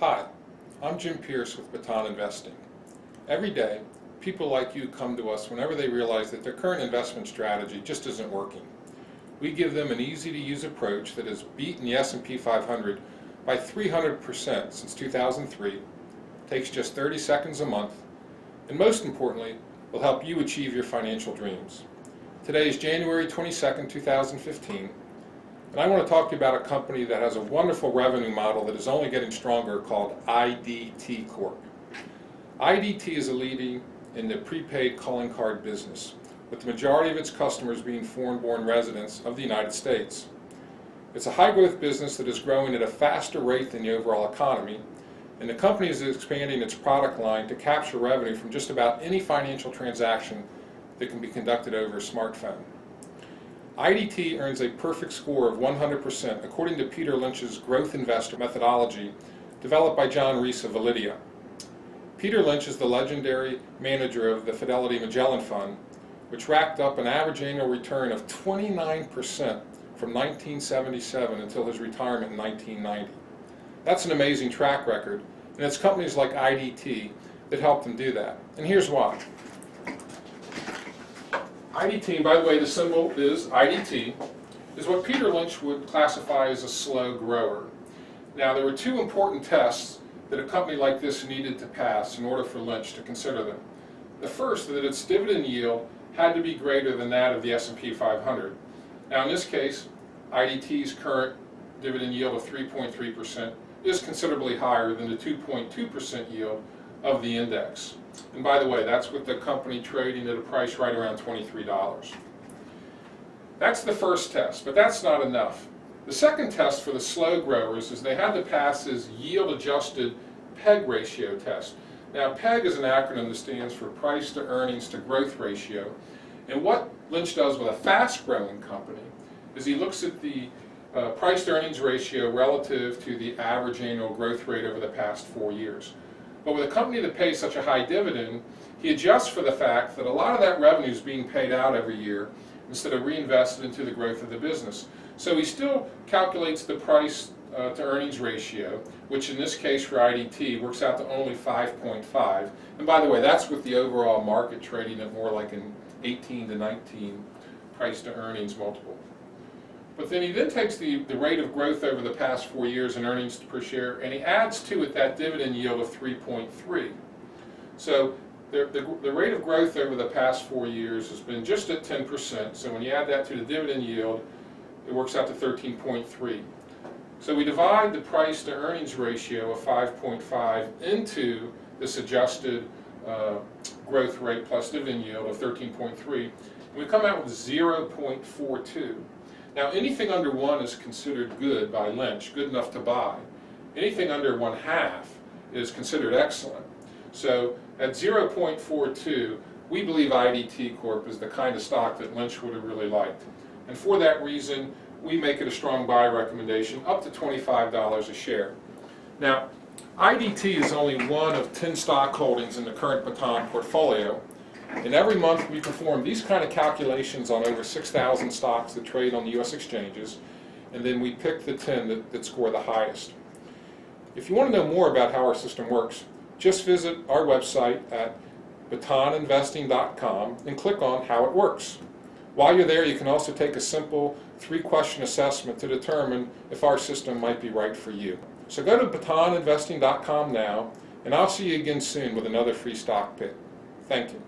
Hi, I'm Jim Pierce with Baton Investing. Every day, people like you come to us whenever they realize that their current investment strategy just isn't working. We give them an easy-to-use approach that has beaten the S&P 500 by 300% since 2003, takes just 30 seconds a month, and most importantly, will help you achieve your financial dreams. Today is January 22nd, 2015. And I want to talk to you about a company that has a wonderful revenue model that is only getting stronger called IDT Corp. IDT is a leading in the prepaid calling card business, with the majority of its customers being foreign-born residents of the United States. It's a high-growth business that is growing at a faster rate than the overall economy, and the company is expanding its product line to capture revenue from just about any financial transaction that can be conducted over a smartphone. IDT earns a perfect score of 100% according to Peter Lynch's growth investor methodology developed by John Reese of Validea. Peter Lynch is the legendary manager of the Fidelity Magellan Fund, which racked up an average annual return of 29% from 1977 until his retirement in 1990. That's an amazing track record, and it's companies like IDT that helped him do that. And here's why. IDT, by the way, the symbol is IDT, is what Peter Lynch would classify as a slow grower. Now, there were two important tests that a company like this needed to pass in order for Lynch to consider them. The first, that its dividend yield had to be greater than that of the S&P 500. Now, in this case, IDT's current dividend yield of 3.3% is considerably higher than the 2.2% yield of the index. And by the way, that's with the company trading at a price right around $23. That's the first test, but that's not enough. The second test for the slow growers is they had to pass this yield-adjusted PEG ratio test. Now, PEG is an acronym that stands for price to earnings to growth ratio. And what Lynch does with a fast-growing company is he looks at the price to earnings ratio relative to the average annual growth rate over the past 4 years. But with a company that pays such a high dividend, he adjusts for the fact that a lot of that revenue is being paid out every year instead of reinvested into the growth of the business. So he still calculates the price to earnings ratio, which in this case for IDT works out to only 5.5. And by the way, that's with the overall market trading at more like an 18 to 19 price to earnings multiple. But then he then takes the rate of growth over the past 4 years in earnings per share, and he adds to it that dividend yield of 3.3. So the rate of growth over the past 4 years has been just at 10%. So when you add that to the dividend yield, it works out to 13.3. So we divide the price to earnings ratio of 5.5 into this adjusted growth rate plus dividend yield of 13.3, and we come out with 0.42. Now, anything under 1 is considered good by Lynch, good enough to buy. Anything under 1/2 is considered excellent. So at 0.42, we believe IDT Corp is the kind of stock that Lynch would have really liked. And for that reason, we make it a strong buy recommendation up to $25 a share. Now, IDT is only one of 10 stock holdings in the current Baton portfolio. And every month we perform these kind of calculations on over 6,000 stocks that trade on the U.S. exchanges, and then we pick the 10 that score the highest. If you want to know more about how our system works, just visit our website at batoninvesting.com and click on How It Works. While you're there, you can also take a simple 3-question assessment to determine if our system might be right for you. So go to batoninvesting.com now, and I'll see you again soon with another free stock pick. Thank you.